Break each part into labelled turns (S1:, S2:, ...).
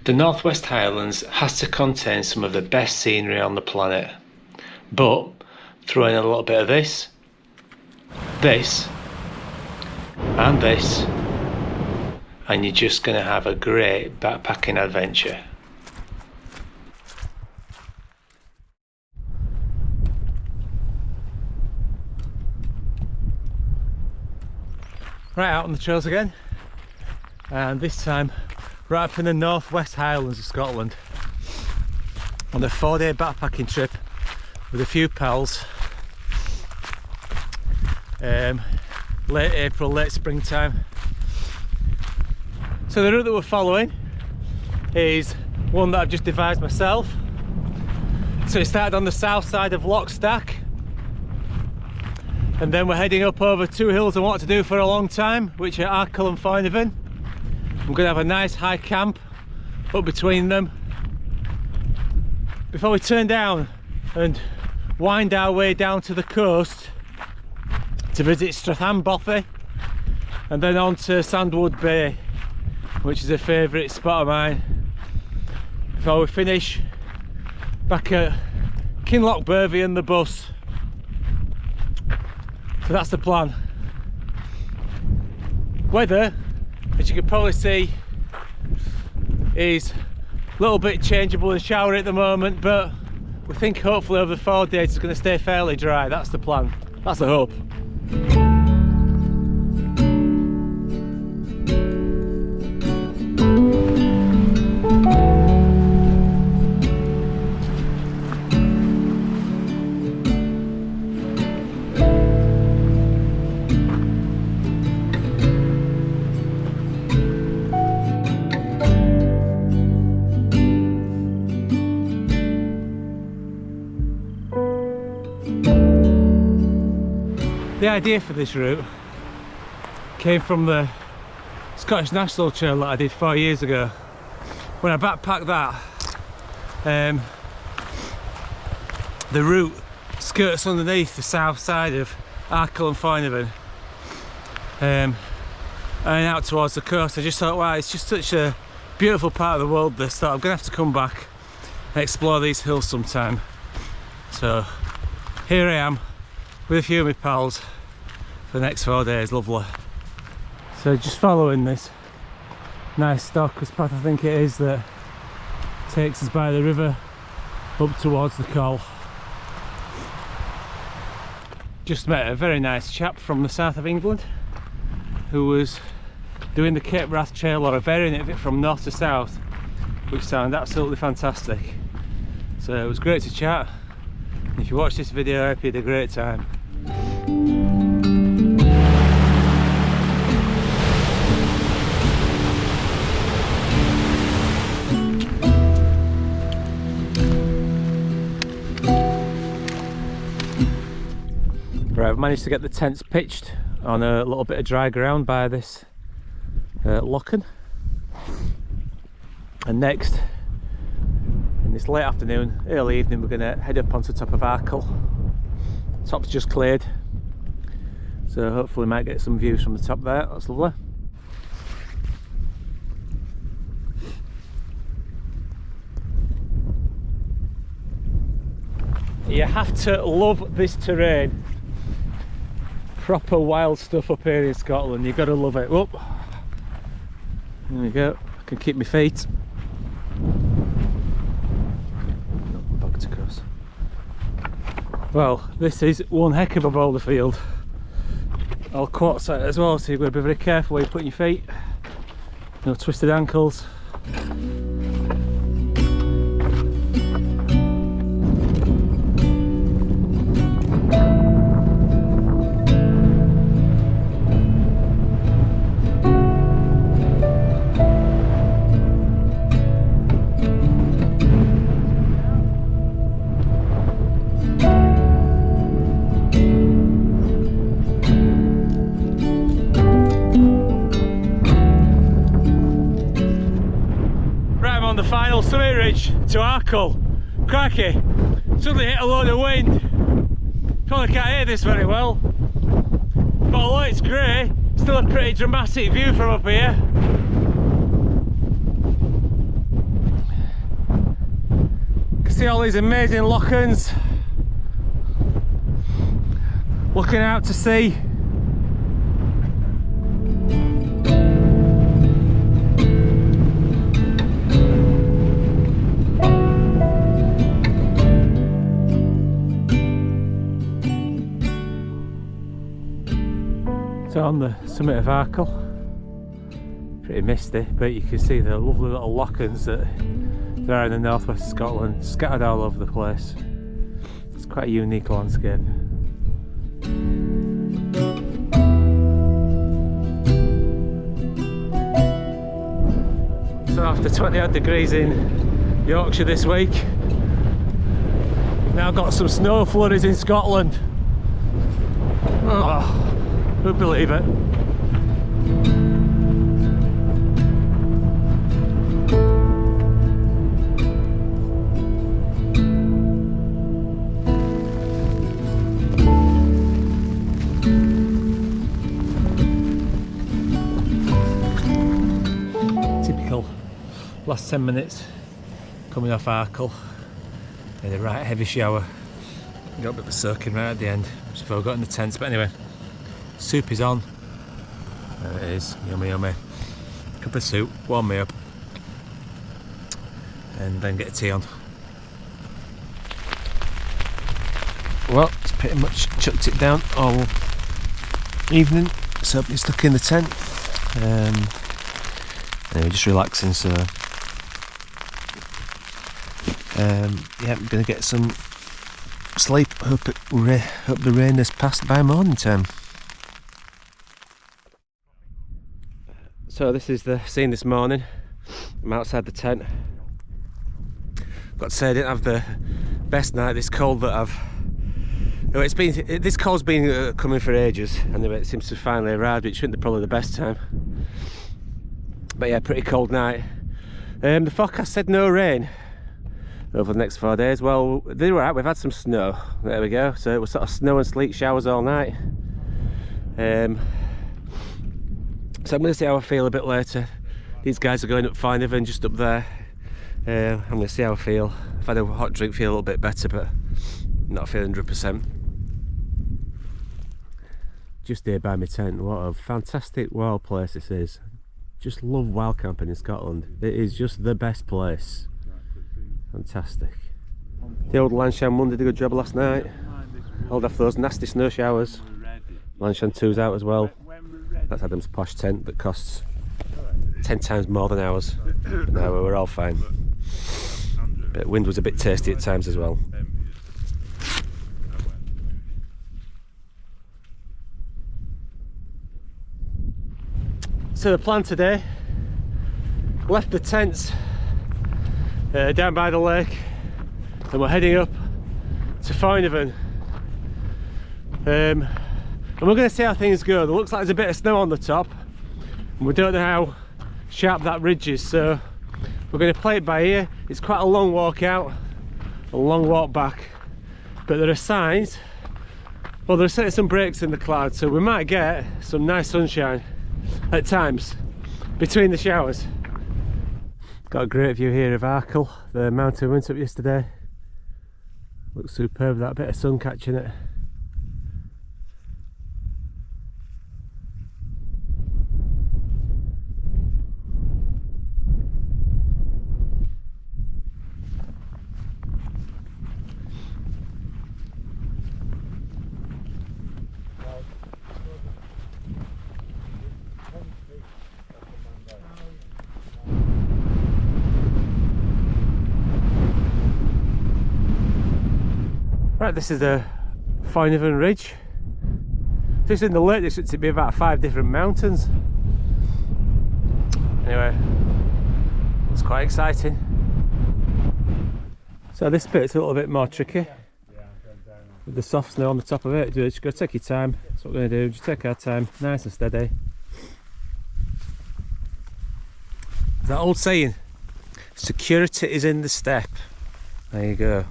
S1: The Northwest Highlands has to contain some of the best scenery on the planet, but throw in a little bit of this, and this, and you're just going to have a great backpacking adventure. Right, out on the trails again, and this time right up in the Northwest Highlands of Scotland on a 4-day backpacking trip with a few pals. Late April, late springtime. So the route that we're following is one that I've just devised myself. So it started on the south side of Loch Stack, and then we're heading up over two hills I wanted to do for a long time, which are Arkle and Foinaven. I'm going to have a nice high camp up between them before we turn down and wind our way down to the coast to visit Strathan, Bothy, and then on to Sandwood Bay, which is a favourite spot of mine, before we finish back at Kinlochbervie and the bus. So that's the plan. Weather, as you can probably see, is a little bit changeable and showery at the moment, but we think hopefully over the 4 days it's going to stay fairly dry. That's the plan, that's the hope. The idea for this route came from the Scottish National Trail that I did 4 years ago. When I backpacked that, the route skirts underneath the south side of Arkle and Foinaven, and out towards the coast. I just thought, wow, it's just such a beautiful part of the world, this, that I'm going to have to come back and explore these hills sometime. So here I am with a few of my pals for the next 4 days. Lovely. So just following this nice Stocker's path, I think it is, that takes us by the river up towards the Col. Just met a very nice chap from the south of England who was doing the Cape Wrath Trail, or a variant of it from north to south, which sounded absolutely fantastic. So it was great to chat. If you watch this video, I hope you had a great time. Right, I've managed to get the tents pitched on a little bit of dry ground by this lochen. And next, in this late afternoon, early evening, we're going to head up onto the top of Arkle. Top's just cleared, so hopefully we might get some views from the top there. That's lovely. You have to love this terrain. Proper wild stuff up here in Scotland, you've got to love it. Whoop. There we go, I can keep my feet. Back to cross. Well, this is one heck of a boulder field. All quartzite as well, so you've got to be very careful where you put your feet. No twisted ankles. Summit ridge to Arkle. Crikey, suddenly hit a load of wind. Probably can't hear this very well, but although it's grey, still a pretty dramatic view from up here. See all these amazing loch-ons looking out to sea. So on the summit of Arkle, pretty misty, but you can see the lovely little loch-ons that there are in the northwest of Scotland, scattered all over the place. It's quite a unique landscape. So after 20 odd degrees in Yorkshire this week, we've now got some snow flurries in Scotland. Oh. Who'd believe it? Typical last 10 minutes coming off Arkle. Had a right heavy shower. Got a bit of a soaking right at the end. Just before I got in the tents, but anyway. Soup is on. There it is, yummy yummy. Cup of soup, warm me up. And then get a tea on. Well, it's pretty much chucked it down all evening, so I've been stuck in the tent. Anyway, just relaxing, so yeah, I'm gonna get some sleep. Hope the rain has passed by morning time. So this is the scene this morning. I'm outside the tent. Got to say, I didn't have the best night. This cold that I've... No, this cold's been coming for ages, and it seems to have finally arrived, which isn't probably the best time. But yeah, pretty cold night. The forecast said no rain over the next 4 days. Well, they were right. We've had some snow. There we go. So it was sort of snow and sleet showers all night. So I'm going to see how I feel a bit later. These guys are going up Foinaven, just up there. I'm going to see how I feel. I've had a hot drink, feel a little bit better, but not feeling 100%. Just here by my tent. What a fantastic wild place this is. Just love wild camping in Scotland. It is just the best place. Fantastic. The old Lanshan 1 did a good job last night. Held off those nasty snow showers. Lanshan 2's out as well. That's Adam's posh tent that costs 10 times more than ours. But no, we were all fine. But wind was a bit tasty at times as well. So the plan today, left the tents down by the lake, and we're heading up to Foinaven. And we're going to see how things go. It looks like there's a bit of snow on the top, and we don't know how sharp that ridge is, so we're going to play it by ear. It's quite a long walk out, a long walk back, but there are signs. Well, there's certainly some breaks in the clouds, so we might get some nice sunshine at times between the showers. Got a great view here of Arkle. The mountain we went up yesterday looks superb, that bit of sun catching it. Right, this is the Foinaven Ridge. Just in the Lake District, it'd be about 5 different mountains. Anyway, it's quite exciting. So this bit's a little bit more tricky. With the soft snow on the top of it, just go take your time. That's what we're going to do, just take our time, nice and steady. That old saying, security is in the step. There you go.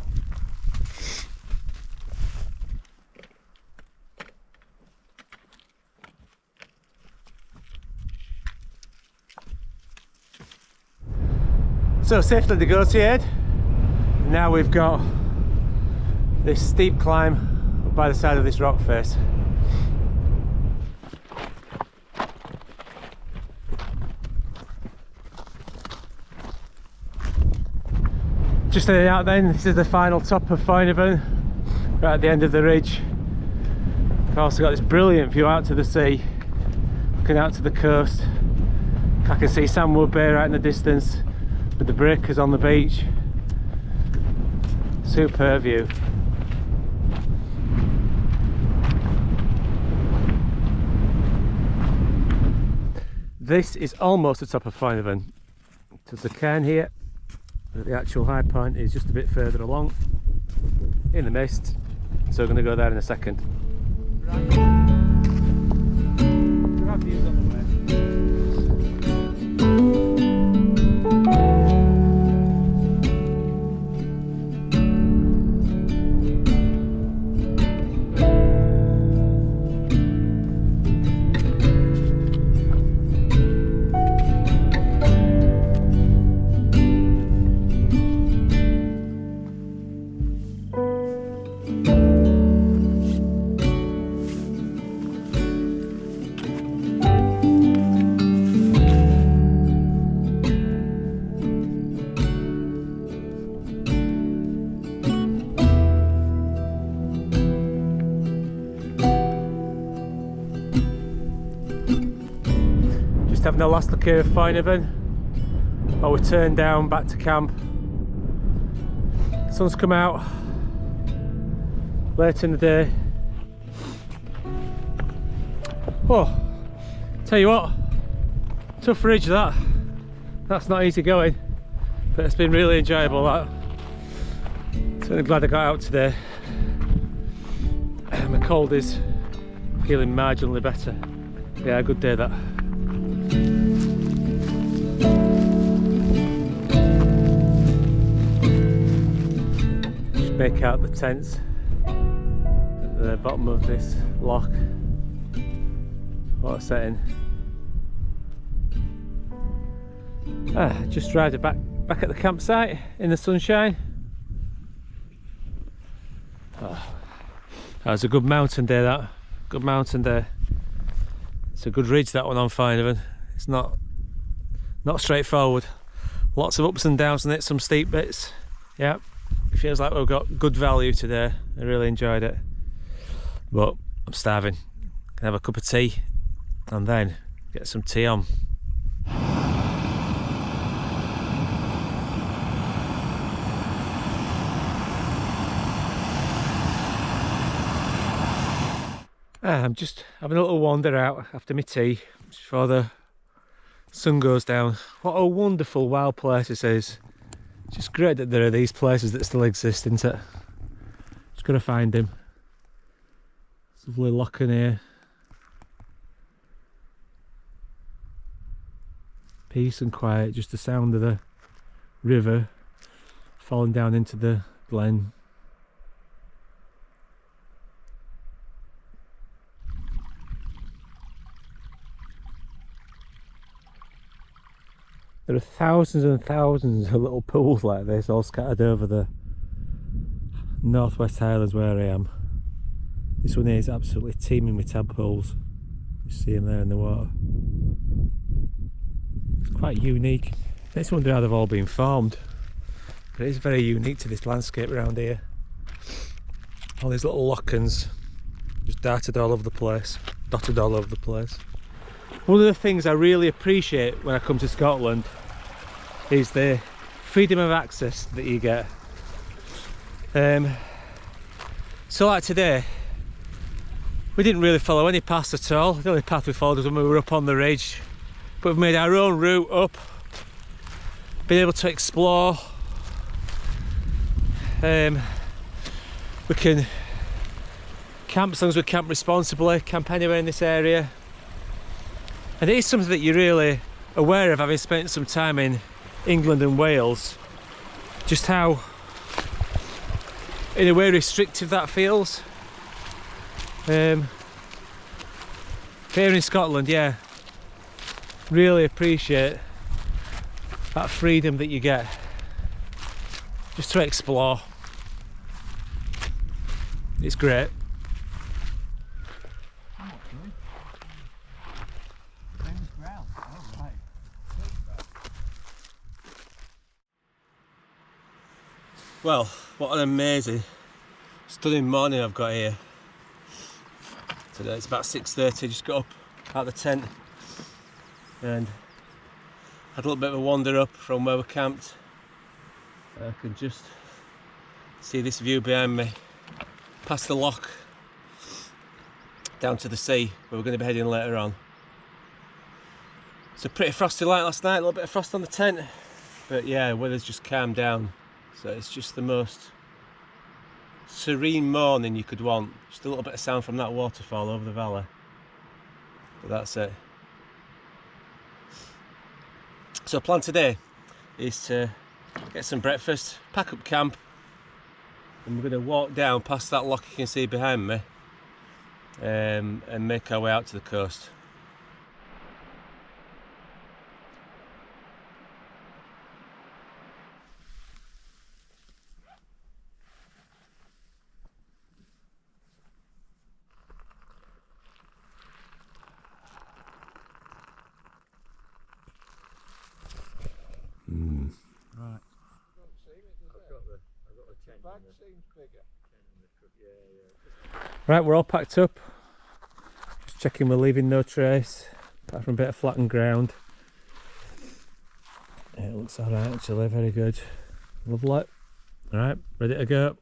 S1: So safely negotiated. Now we've got this steep climb up by the side of this rock face. Just heading out then, this is the final top of Foinaven, right at the end of the ridge. I've also got this brilliant view out to the sea, looking out to the coast. I can see Sandwood Bay right in the distance, with the breakers on the beach. Superb view. This is almost the top of Foinaven. There's a cairn here, but the actual high point is just a bit further along in the mist, so we're going to go there in a second. Having a last look here of Foinaven while we turn down back to camp. Sun's come out late in the day. Oh, tell you what, tough ridge that's not easy going, but it's been really enjoyable. That, so I'm glad I got out today. My cold is feeling marginally better. Yeah, a good day that. Make out the tents at the bottom of this loch. What a setting. Just arrived back at the campsite in the sunshine. That was a good mountain day, that. Good mountain day. It's a good ridge, that one on Foinaven. It's not straightforward. Lots of ups and downs in it, some steep bits. Yeah. It feels like we've got good value today. I really enjoyed it, but I'm starving. Can have a cup of tea and then get some tea on. I'm just having a little wander out after my tea before the sun goes down. What a wonderful wild place this is. It's just great that there are these places that still exist, isn't it? Just gotta find them. It's a lovely loch in here. Peace and quiet, just the sound of the river falling down into the glen. There are thousands and thousands of little pools like this all scattered over the northwest Highlands where I am. This one here is absolutely teeming with tadpoles. You see them there in the water. It's quite unique. Makes me wonder how they've all been formed. But it is very unique to this landscape around here. All these little lochans just dotted all over the place. One of the things I really appreciate when I come to Scotland is the freedom of access that you get. So like today, we didn't really follow any paths at all. The only path we followed was when we were up on the ridge. But we've made our own route up, been able to explore. We can camp as long as we camp responsibly, camp anywhere in this area. And it is something that you're really aware of, having spent some time in England and Wales, just how in a way restrictive that feels. Here in Scotland, yeah, really appreciate that freedom that you get. just to explore. It's great. Well, what an amazing, stunning morning I've got here. Today it's about 6:30, just got up out of the tent and had a little bit of a wander up from where we're camped. I can just see this view behind me, past the loch, down to the sea where we're going to be heading later on. It's a pretty frosty night last night, a little bit of frost on the tent, but yeah, weather's just calmed down. So it's just the most serene morning you could want. Just a little bit of sound from that waterfall over the valley. But that's it. So plan today is to get some breakfast, pack up camp, and we're going to walk down past that loch you can see behind me and make our way out to the coast.
S2: Right.
S1: Right, we're all packed up. Just checking we're leaving no trace, apart from a bit of flattened ground. Yeah, it looks alright actually, very good. Lovely. Alright, ready to go.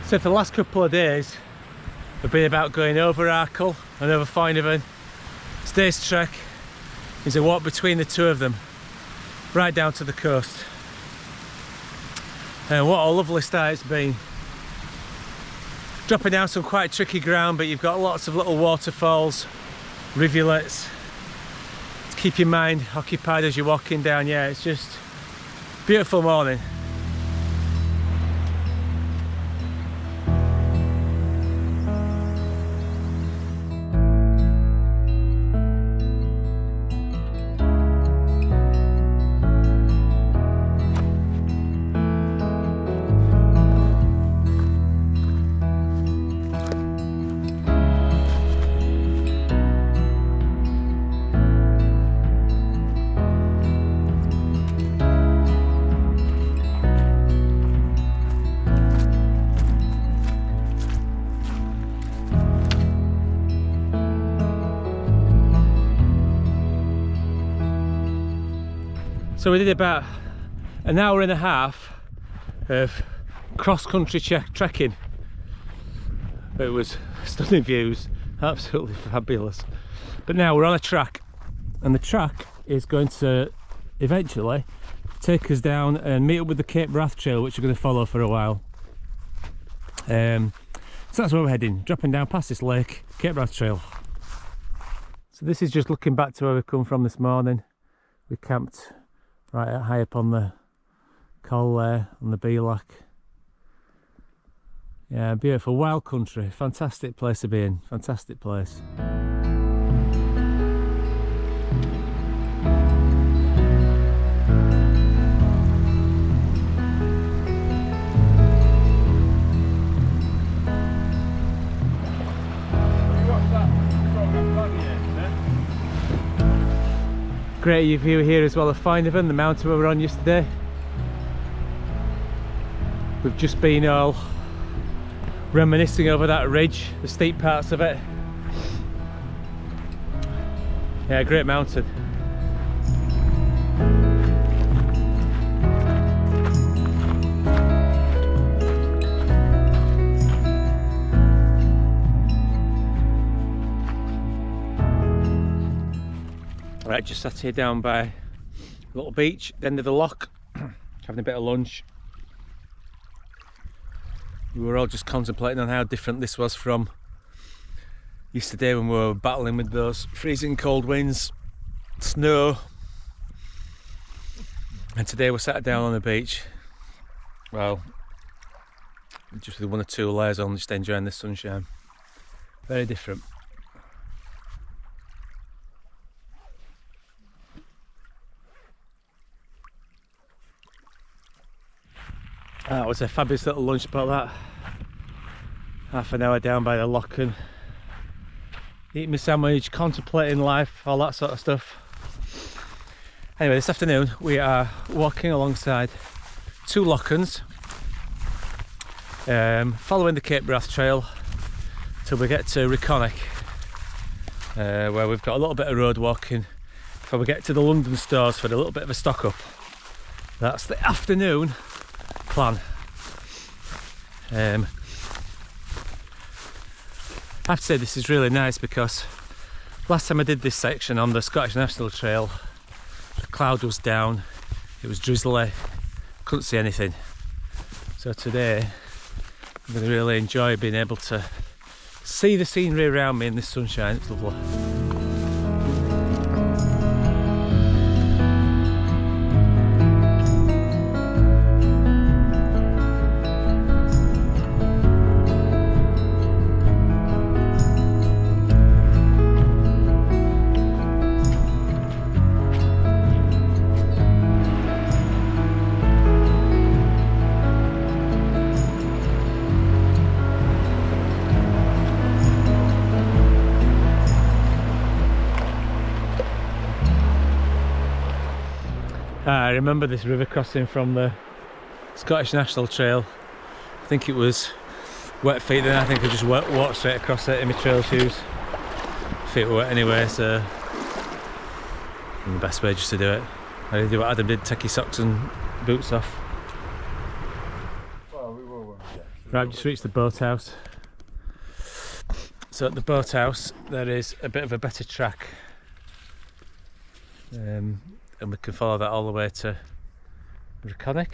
S1: So for the last couple of days have been about going over Arkle and over Foinaven. Today's trek is a walk between the two of them, right down to the coast. And what a lovely start it's been. Dropping down some quite tricky ground, but you've got lots of little waterfalls, rivulets to keep your mind occupied as you're walking down. Yeah, it's just a beautiful morning. So we did about an hour and a half of cross-country trekking. It was stunning views, absolutely fabulous. But now we're on a track, and the track is going to eventually take us down and meet up with the Cape Wrath Trail, which we're going to follow for a while. So that's where we're heading, dropping down past this lake, Cape Wrath Trail. So this is just looking back to where we come from this morning. We camped right high up on the col there, on the Bealock. Yeah, beautiful wild country, fantastic place to be in, fantastic place. Great view here as well of Foinaven, the mountain we were on yesterday. We've just been all reminiscing over that ridge, the steep parts of it. Yeah, great mountain. Right, just sat here down by a little beach at the end of the loch, having a bit of lunch. We were all just contemplating on how different this was from yesterday when we were battling with those freezing cold winds, snow. And today we're sat down on the beach, well, just with 1 or 2 layers on, just enjoying the sunshine. Very different. That was a fabulous little lunch spot, that. Half an hour down by the loch and eating my sandwich, contemplating life, all that sort of stuff. Anyway, this afternoon we are walking alongside 2 lochans, following the Cape Wrath Trail till we get to Reconic, where we've got a little bit of road walking before we get to the London stores for a little bit of a stock up. That's the afternoon plan. I have to say this is really nice because last time I did this section on the Scottish National Trail, the cloud was down, it was drizzly, couldn't see anything. So today I'm going to really enjoy being able to see the scenery around me in this sunshine. It's lovely. I remember this river crossing from the Scottish National Trail. I think it was wet feet then. I think I just walked straight across it in my trail shoes. Feet were wet anyway, so the best way just to do it. I did what Adam did, take his socks and boots off. Right, I've just reached the boathouse. So at the boathouse there is a bit of a better track. And we can follow that all the way to Reconic.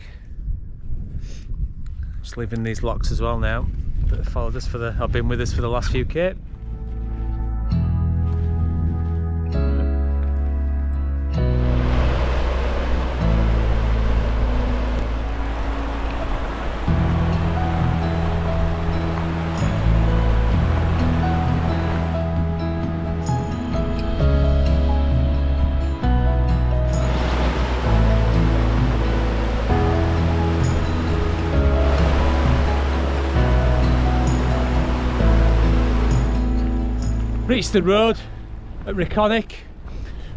S1: Just leaving these locks as well now that have followed us for the, or been with us for the last few Cape. Reached the road at Reconic,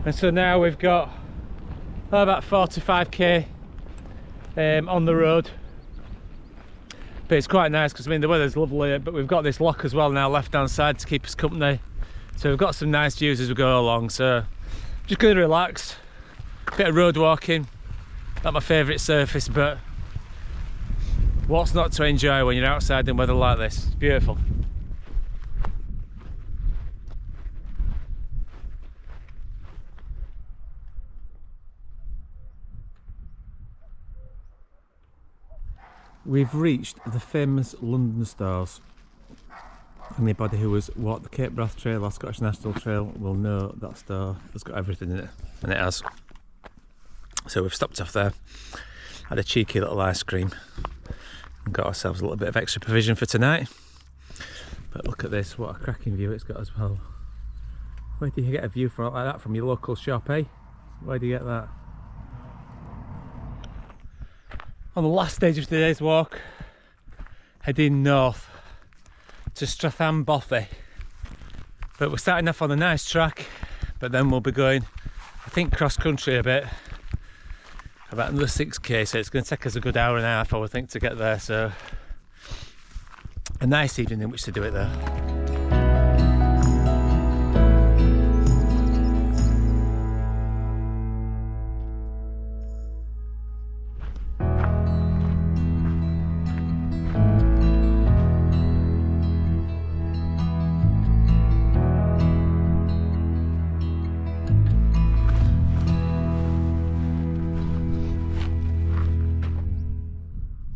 S1: and so now we've got about 45k on the road. But it's quite nice because I mean the weather's lovely, but we've got this loch as well now left hand side to keep us company, so we've got some nice views as we go along. So just going to relax, bit of road walking, not my favourite surface, but what's not to enjoy when you're outside in weather like this? It's beautiful. We've reached the famous London stores. Anybody who has walked the Cape Wrath Trail or Scottish National Trail will know that store has got everything in it, and it has. So we've stopped off there, had a cheeky little ice cream, and got ourselves a little bit of extra provision for tonight. But look at this, what a cracking view it's got as well. Where do you get a view from like that from your local shop, eh? Where do you get that? On the last stage of today's walk, heading north to Strathan, Bothy. But we're starting off on a nice track, but then we'll be going, I think, cross country a bit, about another 6k, so it's going to take us a good hour and a half, I would think, to get there. So a nice evening in which to do it there.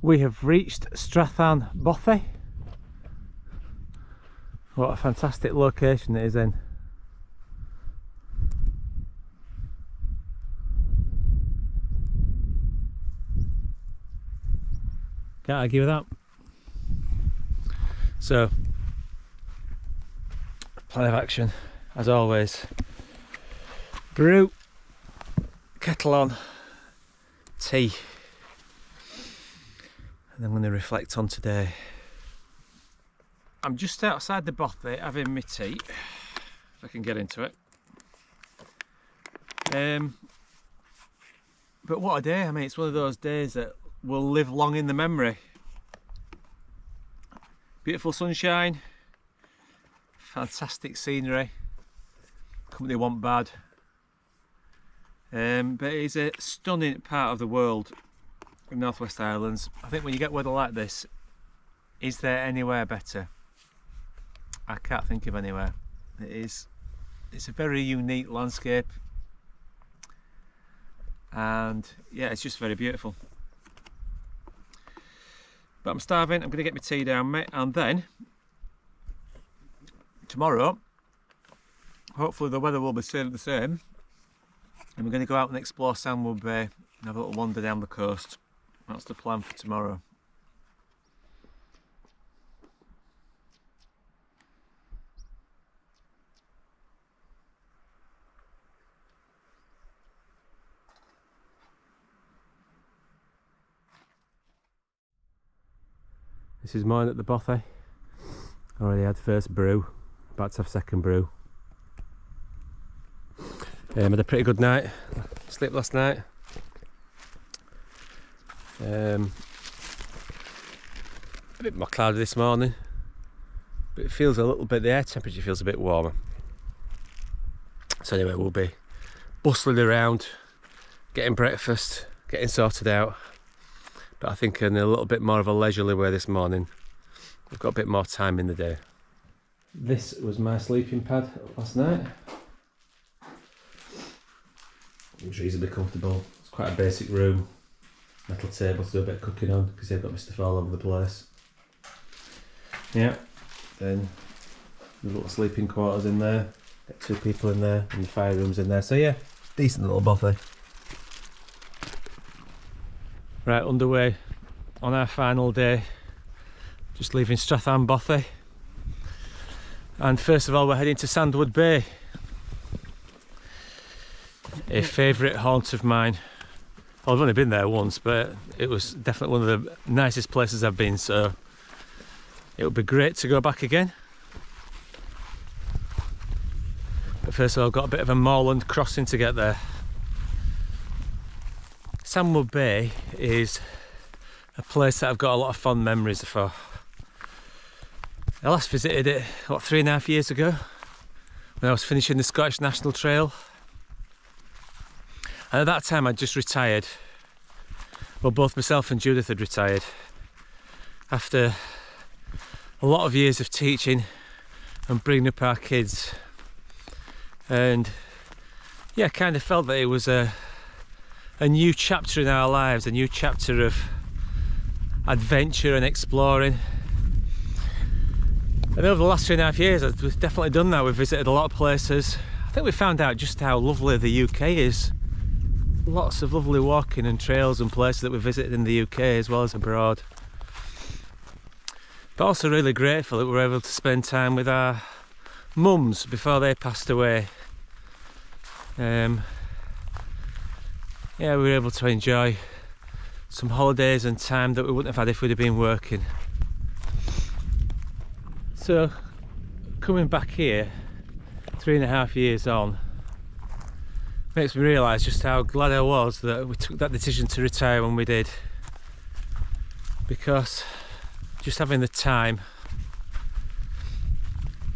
S1: We have reached Strathan, Bothy. What a fantastic location it is in. Can't argue with that. So, plan of action, as always. Brew, kettle on, tea. And I'm going to reflect on today. I'm just outside the Bothy having my tea, if I can get into it. But what a day. I mean, it's one of those days that will live long in the memory. Beautiful sunshine, fantastic scenery, company wasn't bad. But it is a stunning part of the world, in Northwest Highlands. I think when you get weather like this, is there anywhere better? I can't think of anywhere. It's a very unique landscape, and yeah, it's just very beautiful. But I'm starving. I'm going to get my tea down, mate, and then tomorrow hopefully the weather will be still the same, and we're going to go out and explore Sandwood Bay and have a little wander down the coast. That's the plan for tomorrow. This is mine at the Bothy. Already had first brew, about to have second brew. Had a pretty good night, slept last night. A bit more cloudy this morning, but it feels a little bit, the air temperature feels a bit warmer. So anyway, we'll be bustling around, getting breakfast, getting sorted out. But I think in a little bit more of a leisurely way this morning. We've got a bit more time in the day. This was my sleeping pad last night. It was reasonably comfortable. It's quite a basic room. Metal table to do a bit of cooking on because they've got my stuff all over the place. Yeah, then the little sleeping quarters in there. Got 2 people in there, and the fire room's in there. So yeah, decent little Bothy. Right, underway on our final day, just leaving Strathan, Bothy, and first of all we're heading to Sandwood Bay, a favourite haunt of mine. Well, I've only been there once, but it was definitely one of the nicest places I've been, so it would be great to go back again. But first of all, I've got a bit of a moorland crossing to get there. Sandwood Bay is a place that I've got a lot of fond memories for. I last visited it, what, 3.5 years ago, when I was finishing the Scottish National Trail. And at that time I'd just retired. Well, both myself and Judith had retired after a lot of years of teaching and bringing up our kids. And yeah, I kind of felt that it was a new chapter in our lives, a new chapter of adventure and exploring. And over the last 3.5 years, we've definitely done that. We've visited a lot of places. I think we found out just how lovely the UK is. Lots of lovely walking and trails and places that we visited in the UK as well as abroad. But also really grateful that we were able to spend time with our mums before they passed away. Yeah, we were able to enjoy some holidays and time that we wouldn't have had if we'd have been working. So, coming back here, 3.5 years on, makes me realise just how glad I was that we took that decision to retire when we did. Because just having the time,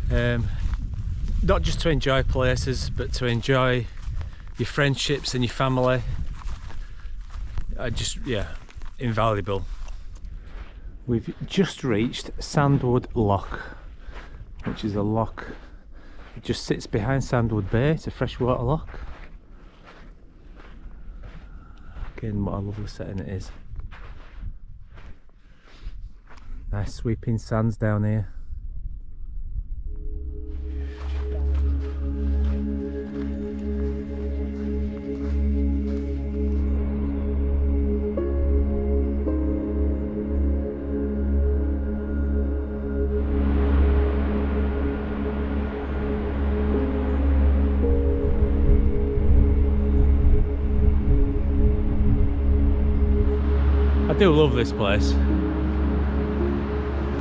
S1: not just to enjoy places, but to enjoy your friendships and your family, yeah, invaluable. We've just reached Sandwood Loch, which is a loch. It just sits behind Sandwood Bay. It's a freshwater loch. Again, what a lovely setting it is. Nice sweeping sands down here. do love this place.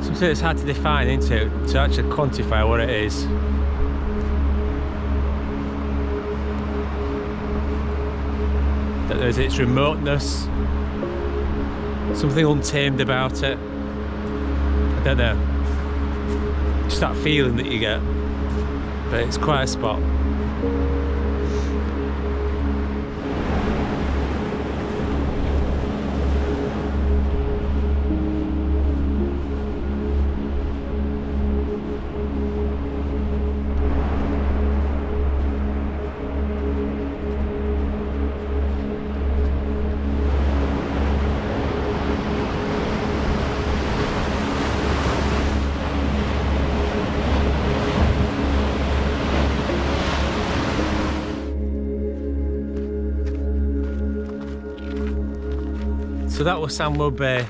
S1: Something it's hard to define, isn't it? To actually quantify what it is. That there's its remoteness, something untamed about it. I don't know. Just that feeling that you get. But it's quite a spot. So that was Sandwood Bay.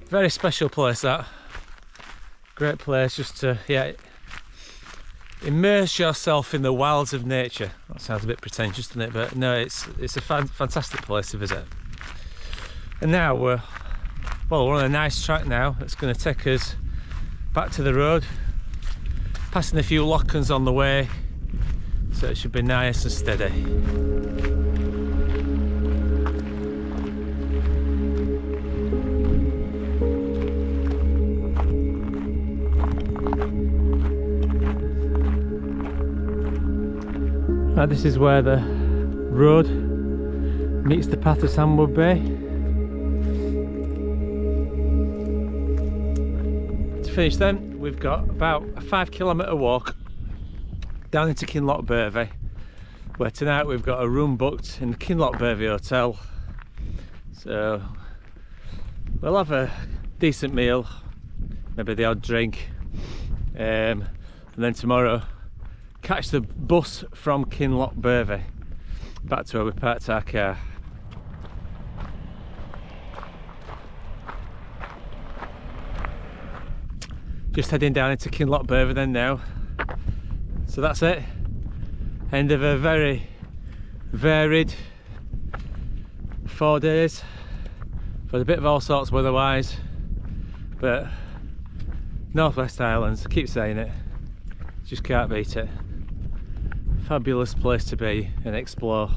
S1: Very special place, that. Great place just to, yeah, immerse yourself in the wilds of nature. That sounds a bit pretentious, doesn't it? But no, it's a fantastic place to visit. And now we're on a nice track now that's going to take us back to the road, passing a few lock-ons on the way, so it should be nice and steady. Now this is where the road meets the path of Sandwood Bay. To finish then, we've got about a 5-kilometre walk down into Kinlochbervie, where tonight we've got a room booked in the Kinlochbervie Hotel. So we'll have a decent meal, maybe the odd drink, and then tomorrow catch the bus from Kinlochbervie back to where we parked our car. Just heading down into Kinlochbervie then now. So that's it. End of a very varied 4 days for a bit of all sorts weather-wise, but Northwest Highlands, I keep saying it, just can't beat it. Fabulous place to be and explore.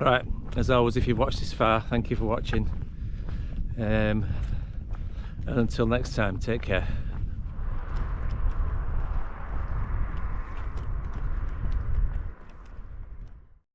S1: Right, as always, if you've watched this far, thank you for watching. And until next time, take care.